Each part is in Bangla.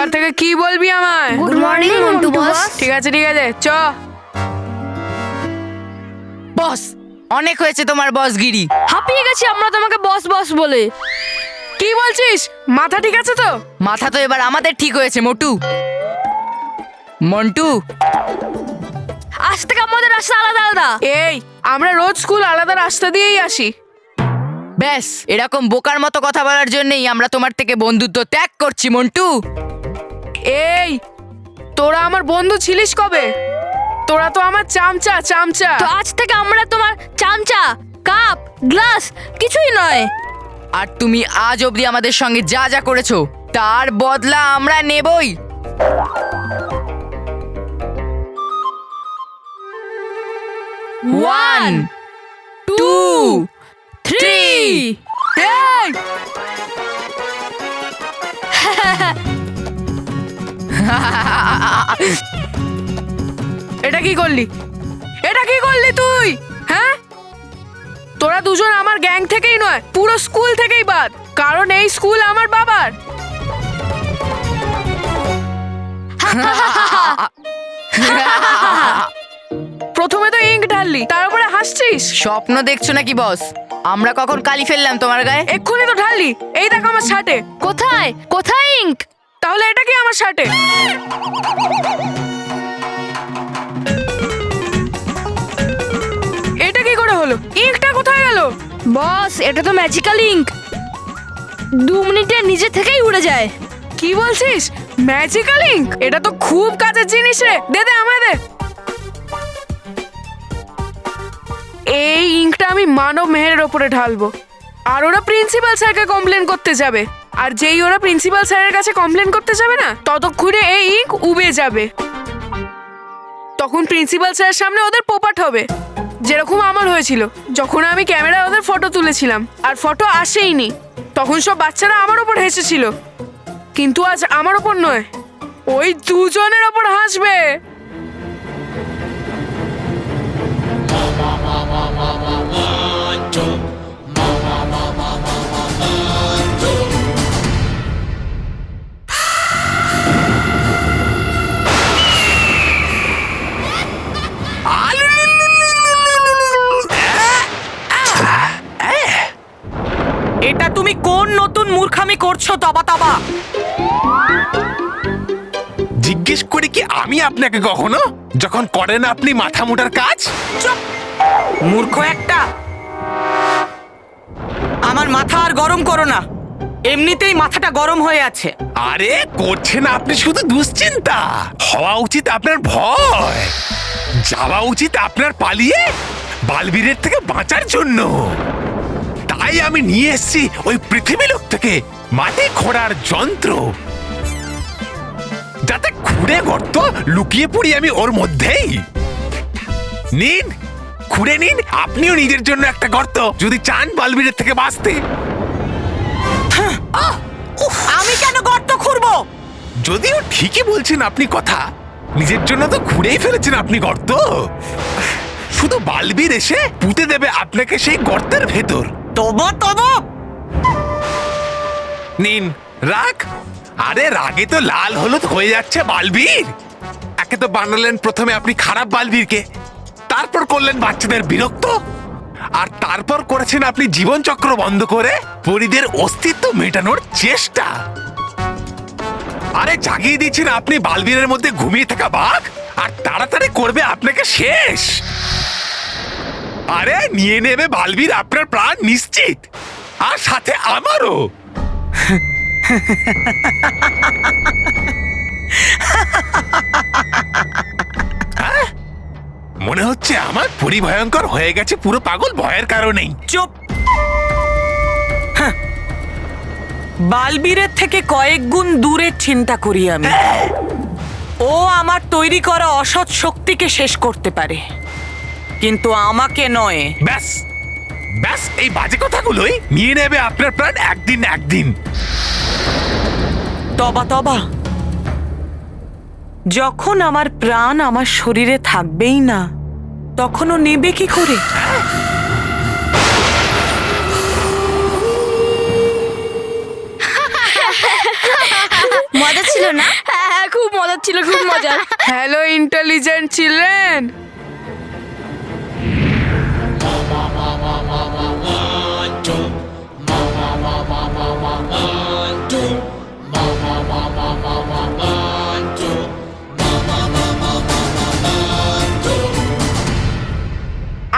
এবার থেকে কি বলবি আমায়? গুড মর্নিং মন্টু বস। ঠিক আছে চ। বস, অনেক হয়েছে তোমার বসগিরি। হাঁপিয়ে গেছি আমরা তোমাকে বস বস বলে। কি বলছিস? মাথা ঠিক আছে তো? মাথা তো এবার আমাদের ঠিক হয়েছে মোটু। মন্টু, আজ থেকে আমাদের রাস্তা আলাদা আলাদা। এই, আমরা রোজ স্কুল আলাদা রাস্তা দিয়েই আসি। ব্যাস এরকম বোকার মতো কথা বলার জন্যই আমরা তোমার থেকে বন্ধুত্ব ত্যাগ করছি মন্টু। এই, তোরা আমার বন্ধু ছিলিস কবে? তোরা তো আমার চামচা। তো আজ থেকে আমরা তোমার চামচা, কাপ, গ্লাস কিছুই নয়। আর তুমি আজ অবধি আমাদের সঙ্গে যা যা করেছো তার বদলা আমরা নেবই। One, two, three. এই! এটা কি করলি তুই? হ্যাঁ, তোরা দুজন আমার গ্যাং থেকেই নয়, পুরো স্কুল থেকেই বাদ, কারণ এই স্কুল আমার বাবার। প্রথমে তো ইঙ্ক ঢাললি, তার উপরে হাসছিস। স্বপ্ন দেখছো নাকি বস? আমরা কখন কালি ফেললাম তোমার গায়ে? এক্ষুনি তো ঢাললি। এই দেখ আমার শার্টে। কোথায় কোথায় ইঙ্ক? তাহলে এটা কি আমার শার্টে? এটা কি করে হলো? ইঙ্কটা কোথায় গেল? বস, এটা তো ম্যাজিক্যাল ইঙ্ক। 2 মিনিটে নিজে থেকেই উড়ে যায়। কি বলছিস? Magical ink? এটা তো খুব কাজের জিনিস রে। দে আমায় দে। এই ইঙ্কটা আমি মানব মেহেরের ওপরে ঢালবো, আর ওরা প্রিন্সিপাল স্যারকে কমপ্লেন করতে যাবে। আর যেই ওরা প্রিন্সিপাল স্যারের কাছে কমপ্লেন করতে যাবে না, ততক্ষণে এই ইঙ্ক উবে যাবে। তখন প্রিন্সিপাল স্যারের সামনে ওদের পোপাট হবে, যেরকম আমার হয়েছিল যখন আমি ক্যামেরায় ওদের ফটো তুলেছিলাম আর ফটো আসেইনি। তখন সব বাচ্চারা আমার ওপর হেসেছিল, কিন্তু আজ আমার ওপর নয়, ওই দুজনের ওপর হাসবে। এটা তুমি কোন নতুন মূর্খামি করছো তবা? জিজ্ঞেস করি কি আমি আপনাকে কখনো, যখন করেন আপনি মাথা মোটার কাজ? চুপ, মূর্খ একটা। আমার মাথা আর গরম করো না, এমনিতেই মাথাটা গরম হয়ে আছে। আরে করছেন আপনি শুধু দুশ্চিন্তা। হওয়া উচিত আপনার ভয়, যাওয়া উচিত আপনার পালিয়ে বালবীরের থেকে বাঁচার জন্য। তাই আমি নিয়ে এসেছি ওই পৃথিবী লোক থেকে মাটি খোঁড়ার যন্ত্র, যাতে খুঁড়ে গর্ত লুকিয়ে পড়ি আমি ওর মধ্যেই। নিন, খুঁড়ে নিন আপনিও নিজের জন্য একটা গর্ত, যদি চান বালবীরের থেকে বাঁচতে। আমি কেন গর্ত খুঁড়বো? যদিও ঠিকই বলছেন আপনি কথা, নিজের জন্য তো খুঁড়েই ফেলেছেন আপনি গর্ত। শুধু বালবীর এসে পুঁতে দেবে আপনাকে সেই গর্তের ভেতর। তবু নিন, রাগ। আরে রাগে তো লাল হলুদ হয়ে যাচ্ছে বালবীর। একে তো বানালেন প্রথমে আপনি খারাপ বালবীরকে, তারপর করলেন বাচ্চাদের বিরক্ত, আর তারপর করেছেন আপনি জীবন চক্র বন্ধ করে পরীদের অস্তিত্ব মেটানোর চেষ্টা। আরে জাগিয়ে দিচ্ছেন আপনি বালবীরের মধ্যে ঘুমিয়ে থাকা বাঘ, আর তাড়াতাড়ি করবে আপনাকে শেষ। আরে নিয়ে নেবে বালবীর আপনার প্রাণ নিশ্চিত, আর সাথে আমারও। মনে হচ্ছে আমার পরিভয়ঙ্কর হয়ে গেছে পুরো পাগল ভয়ের কারণেই। চুপ। বালবীরের থেকে কয়েক গুণ দূরের চিন্তা করি আমি। ও আমার তৈরি করা অসৎ শক্তিকে শেষ করতে পারে, কিন্তু আমাকে নয়। ব্যাস ব্যাস, এই বাজে কথাগুলোই নিয়ে নেবে আপনার প্রাণ একদিন না একদিন। তবা, যখন আমার প্রাণ আমার শরীরে থাকবেই না, তখনও নেবে কি করে? মজা ছিল না? হ্যাঁ হ্যাঁ, খুব মজার ছিল, খুব মজার। হ্যালো ইন্টেলিজেন্ট চিলড্রেন,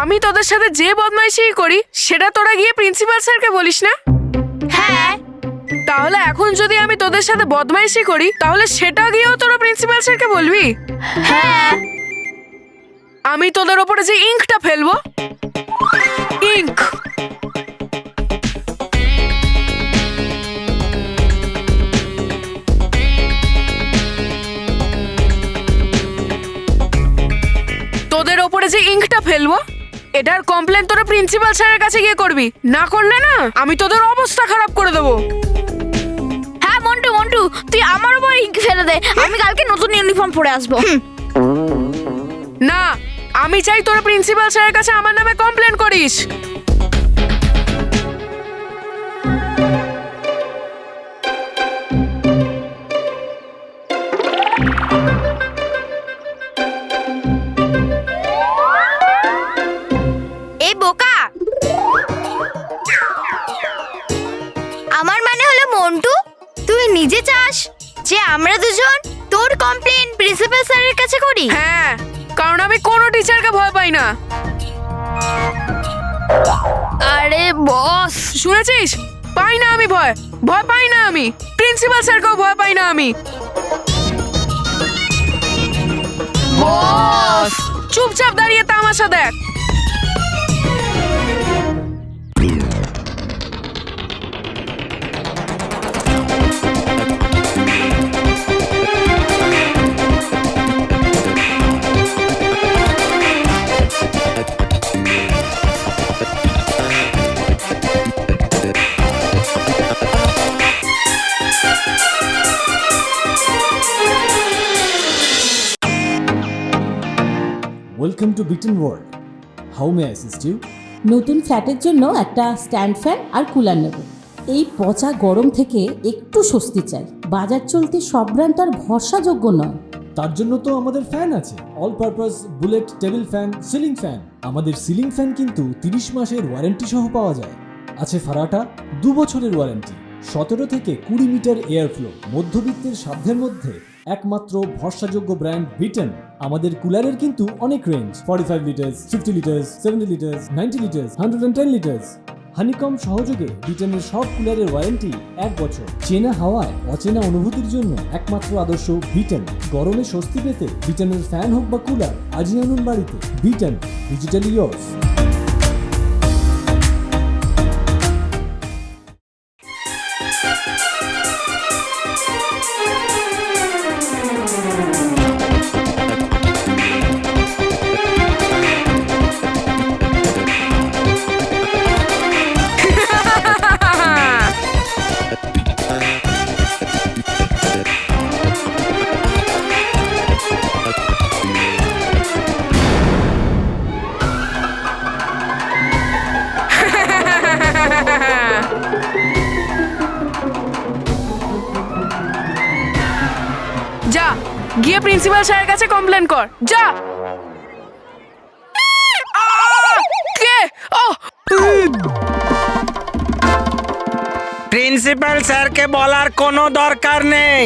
আমি তোদের সাথে যে বদমাইশি করি সেটা তোরা গিয়ে প্রিন্সিপাল স্যারকে বলিস না? হ্যাঁ, তাহলে এখন যদি আমি তোদের সাথে বদমাইশি করি তাহলে সেটা গিয়েও তোরা প্রিন্সিপাল স্যারকে বলবি? হ্যাঁ। আমি তোদের ওপরে যে ইঙ্কটা ফেলবো, ইঙ্ক, তোদের ওপরে যে ইঙ্কটা ফেলবো এটার কমপ্লেন তোরা প্রিন্সিপাল স্যারের কাছে গিয়ে করবি। না করলে না আমি তোদের অবস্থা খারাপ করে দেবো। হ্যাঁ মন্টু, মন্টু তুই আমার উপর ইঙ্ক ফেলে দে, আমি কালকে নতুন ইউনিফর্ম পরে আসবো। না, আমি চাই তোরা প্রিন্সিপাল স্যারের কাছে আমার নামে কমপ্লেন করিস। এই বোকা, আমার মানে হলো মন্টু, তুই নিজে চাস যে আমরা দুজন তোর কমপ্লেন প্রিন্সিপাল স্যারের কাছে করি? হ্যাঁ, কারণ আমি কোনো টিচারকে ভয় পাই না। আরে বস, শুনেছিস? পাই না আমি ভয়, ভয় পাই না আমি, প্রিন্সিপাল স্যারকেও ভয় পাই না আমি। বস চুপচাপ দাঁড়িয়ে তামাশা দেখ। Welcome to Beaton world. How may I assist you? নতুন ফ্ল্যাটের জন্য একটা স্ট্যান্ড ফ্যান আর কুলার নেব। এই পচা গরম থেকে একটু স্বস্তি চাই। বাজার চলতে সব ব্র্যান্ড আর ভরসাযোগ্য নয়। তার জন্য তো আমাদের ফ্যান আছে, all purpose bullet table fan, ceiling fan. আমাদের সিলিং ফ্যান কিন্তু 30 মাসের ওয়ারেন্টি সহ পাওয়া যায়। আছে ফারাটা 2 বছরের ওয়ারেন্টি, 17 থেকে 20 মিটার এয়ার ফ্লো, মধ্যবিত্তের সাধ্যের মধ্যে একমাত্র ভরসাযোগ্য ব্র্যান্ড বিটন। আমাদের কুলারের কিন্তু অনেক range, 45 litres, 50 litres, 70 litres, 90 litres, 110 litres. Honeycomb সহযোগে বিটনের সব কুলারের ওয়ারেন্টি 1 বছর। চেনা হাওয়ায় অচেনা অনুভূতির জন্য একমাত্র আদর্শ বিটন। গরমে স্বস্তি পেতে বিটনের ফ্যান হোক বা কুলার, আজই আনুন বাড়িতে। Vuitton, digitally yours. যা গিয়ে প্রিন্সিপাল স্যারের কাছে কমপ্লেন কর, যা। কে? প্রিন্সিপাল স্যারকে বলার কোনো দরকার নেই,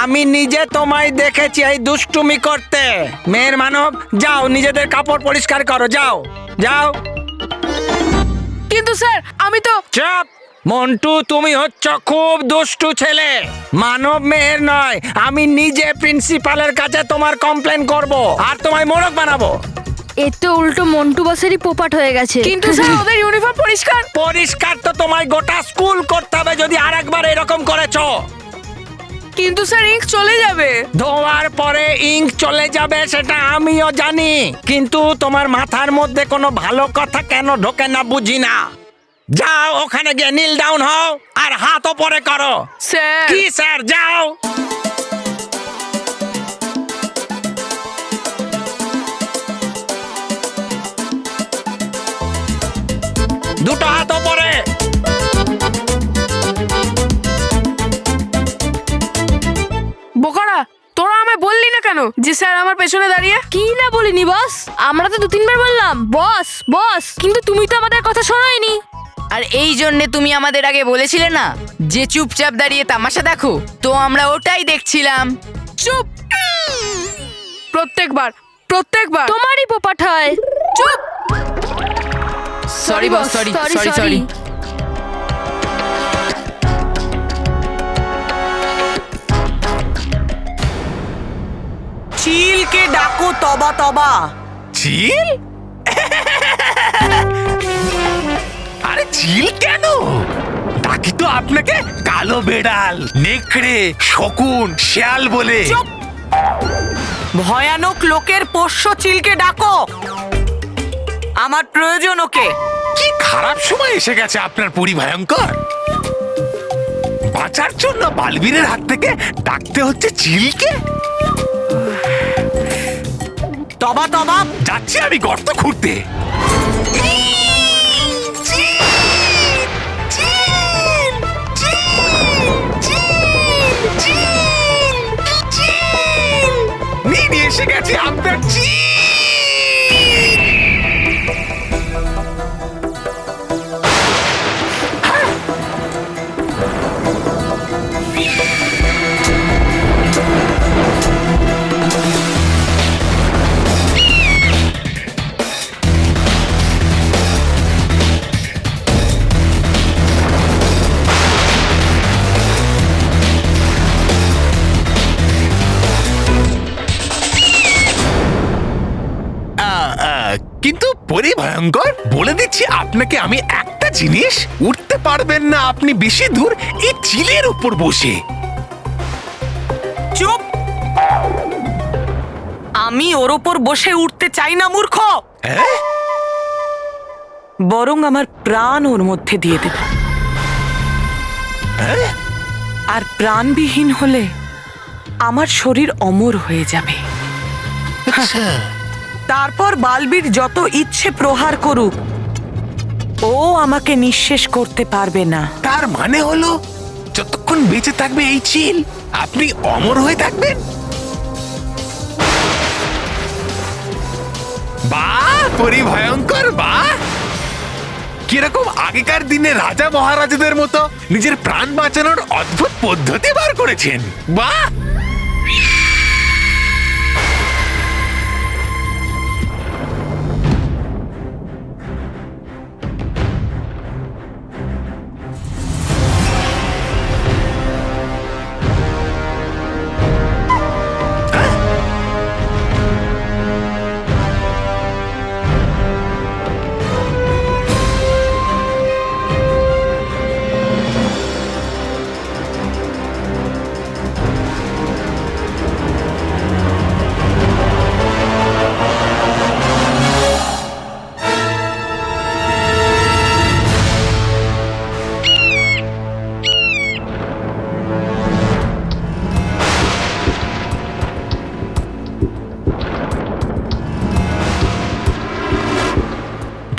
আমি নিজে তোমায় দেখেছি এই দুষ্টুমি করতে। মেয়ের মানব, যাও নিজেদের কাপড় পরিষ্কার করো, যাও যাও। কিন্তু স্যার আমি তো। চুপ মন্টু, তুমি হচ্ছ খুব দুষ্টু ছেলে। মানব মেয়ের নয়, আমি নিজে প্রিন্সিপালের কাছে তোমার কমপ্লেন করব আর তোমায় মোড়ক বানাবো। এ তো উল্টো মন্টু বসেরই পোপাট হয়ে গেছে। কিন্তু স্যার ওদের ইউনিফর্ম পরিষ্কার। পরিষ্কার তো তোমায় গোটা স্কুল করতে হবে যদি আরেকবার এরকম করেছো। কিন্তু স্যার ইঙ্ক চলে যাবে। ধোয়ার পরে ইঙ্ক চলে যাবে সেটা আমিও জানি, কিন্তু তোমার মাথার মধ্যে কোনো ভালো কথা কেন ঢোকে না বুঝি না। যাও ওখানে গিয়ে নীল ডাউন হও আর হাত ওপরে করো। স্যার কি স্যার? যাও। দুটো হাত ওপরে। যে স্যার আমার পেছনে দাঁড়িয়ে? কি না বলিনি বস, আমরা তো 2-3 বার বললাম বস বস, কিন্তু তুমি তো আমাদের কথা শোনোইনি। আর এই জন্যে তুমি আমাদের আগে বলেছিলে না যে চুপচাপ দাঁড়িয়ে তামাশা দেখো, তো আমরা ওটাই দেখছিলাম। চুপ! প্রত্যেকবার তোমারই পোপাট হয়। চুপ! Sorry boss, sorry sorry sorry. চিলকে ডাকো তবা তবা। চিল? আরে চিল কেন? ডাকি তো আপনাকে কালো বেড়াল, নেকড়ে, শকুন, শেয়াল বলে। চুপ! ভয়ানক লোকের পোষ্য চিলকে ডাকো, আমার প্রয়োজন ওকে। কি খারাপ সময় এসে গেছে আপনার পরিভয়ঙ্কর। বাঁচার জন্য বালবীরের হাত থেকে ডাকতে হচ্ছে চিলকে। তবা তবা। যাচ্ছি আমি গর্ত খুঁড়তে। নিয়ে এসে গেছে আপনার চিল। কিন্তু পরিভয়ঙ্কর, বলে দিচ্ছি আপনাকে আমি একটা জিনিস, উঠতে পারবেন না আপনি বেশি দূর এই চিলের উপর বসে। চুপ! আমি ওর ওপর বসে উঠতে চাই না মূর্খ, হ্যাঁ? বরং আমার প্রাণ ওর মধ্যে দিয়ে দেব। হ্যাঁ? আর প্রাণবিহীন হলে আমার শরীর অমর হয়ে যাবে। আচ্ছা। তারপর বালবীর যত ইচ্ছে প্রহার করুক, ও আমাকে নিঃশেষ করতে পারবে না। তার মানে হলো যতক্ষণ বেঁচে থাকবে এই চিল, আপনি অমর হয়ে থাকবেন। বাহ পরিভয়ঙ্কর, বাহ! কিরকম আগেকার দিনে রাজা মহারাজাদের মতো নিজের প্রাণ বাঁচানোর অদ্ভুত পদ্ধতি বার করেছেন। বাহ!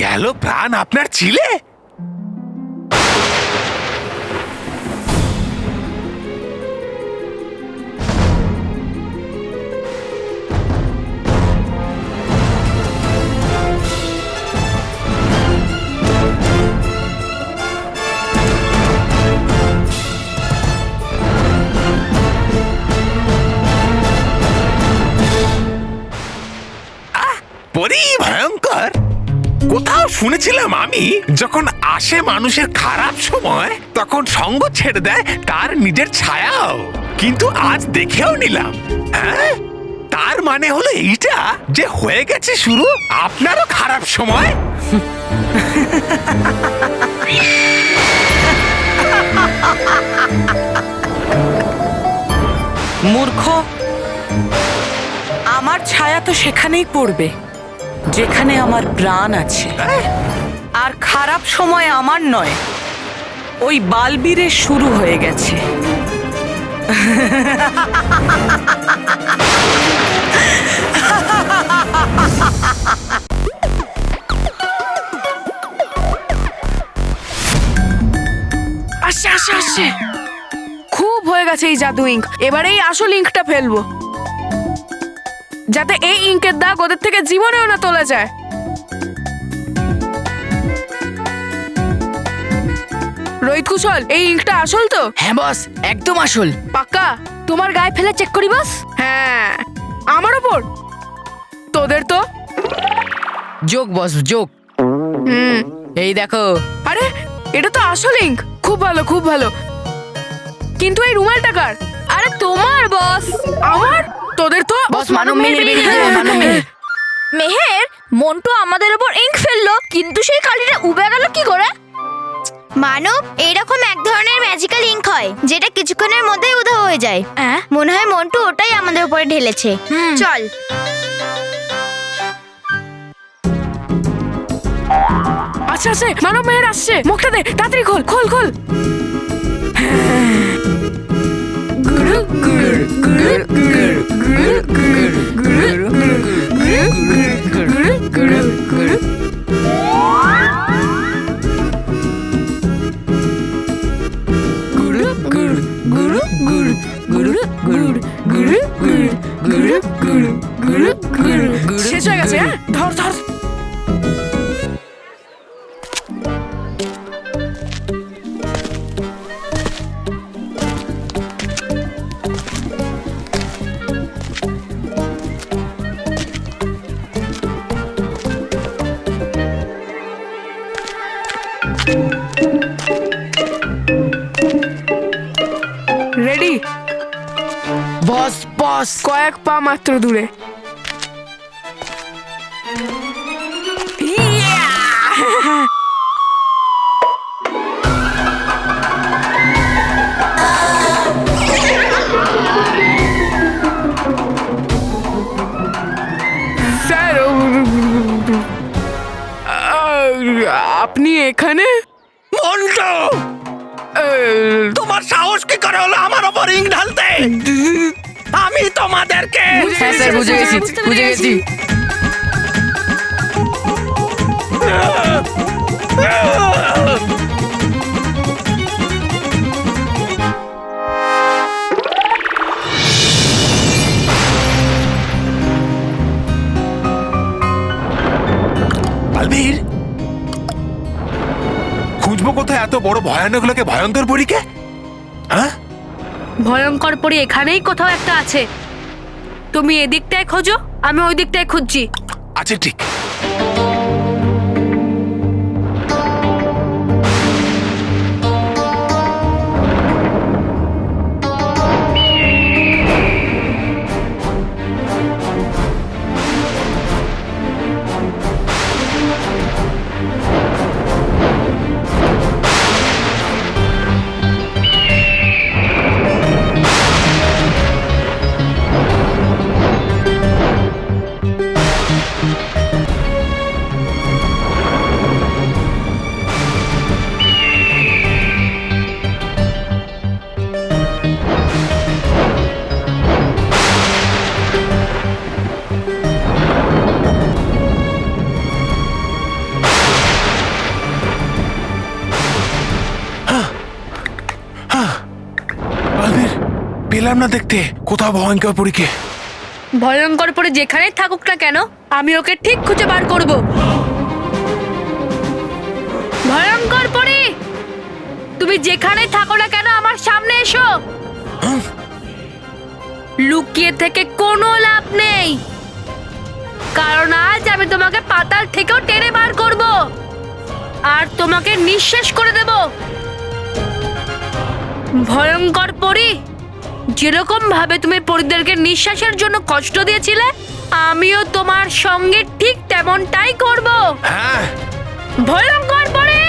গেল প্রাণ আপনার চিলে? পরিভয়ঙ্কর, কোথাও শুনেছিলাম আমি যখন আসে মানুষের খারাপ সময় তখন সঙ্গ ছেড়ে দেয় তার নিজের ছায়াও। কিন্তু আজ দেখেও নিলাম, হ্যাঁ, তার মানে হলো এইটা যে হয়ে গেছে শুরু আপনারও খারাপ সময়। মূর্খ, আমার ছায়া তো সেখানেই পড়বে যেখানে আমার প্রাণ আছে। আর খারাপ সময় আমার নয়, ওই বালবীরের শুরু হয়ে গেছে। আসছে আসছে আসছে। খুব হয়ে গেছে এই জাদু ইঙ্ক, এবারে এই আসল ইঙ্কটা ফেলবো। যাতে এই ইঙ্কের দাগ ওদের থেকে জীবনেও না তোলা যায়। রোহিত কুশল, এই ইঙ্কটা আসল তো? হ্যাঁ বস, একদম আসল। পাক্কা? তোমার গায়ে ফেলে চেক করি বস। হ্যাঁ, আমার ওপর? তোদের তো? যোগ বস, যোগ। হুম। এই দেখো। আরে এটা তো আসল ইঙ্ক। খুব ভালো, খুব ভালো। কিন্তু এই রুমালটা কার? আরে তোমার বস। আমার? তোদের তো? বস, মানব মেহের বেরিয়ে যাবে, মানব মেহের। মেহের, মন্টু আমাদের উপর ইঙ্ক ফেললো, কিন্তু সেই কালিটা উবে গেল কি করে? মানব, এইরকম এক ধরনের ম্যাজিক্যাল ইঙ্ক হয় যেটা কিছুক্ষণের মধ্যেই উধাও হয়ে যায়। মনে হয় মন্টু ওটাই আমাদের উপরে ঢেলেছে। চল। আচ্ছা আচ্ছা, মানব মেহের আসছে। মুখটা দে, তাড়াতাড়ি খোল খোল খোল। গুরু গুরু গুরু গুরু গুরু গুরু গুরু গুরু গুরু গুরু। শেষ হয়ে গেছে। হ্যাঁ, ধর ধর। রেডি? বস বস, কয়েক পা মাত্র দূরে। স্যার, আপনি এখানে? মন্টু, তোমার সাহস কি করে হলো আমার ওপর ইঙ্ক ঢালতে? আমি তোমাদেরকে হ্যাঁ স্যার, বুঝে গেছি, বুঝে গেছি। বালবীর, খুঁজবো কোথায় এত বড় ভয়ানক লোকে ভয়ঙ্কর পরীকে? হ্যাঁ, ভয়ঙ্কর পরি এখানেই কোথাও একটা আছে। তুমি এদিকটায় খোঁজো, আমি ওই দিকটায় খুঁজছি। আচ্ছা ঠিক। বালবীর, পেলাম না দেখতে কোথাও ভয়ঙ্কর পরীকে। ভয়ঙ্কর পরি যেখানেই থাকুক না কেন, আমি ওকে ঠিক খুঁজে বার করব। ভয়ঙ্কর পরি, তুমি যেখানেই থাকো না কেন আমার সামনে এসো। লুকিয়ে থেকে কোনো লাভ নেই, কারণ আজ আমি তোমাকে পাতাল থেকেও টেনে বার করব আর তোমাকে নিঃশেষ করে দেব। ভয়ঙ্কর পরি, যেরকম ভাবে তুমি পরিদেরকে নিঃশ্বাসের জন্য কষ্ট দিয়েছিলে, আমিও তোমার সঙ্গে ঠিক তেমনটাই করব। হ্যাঁ, ভয়ঙ্কর পরি।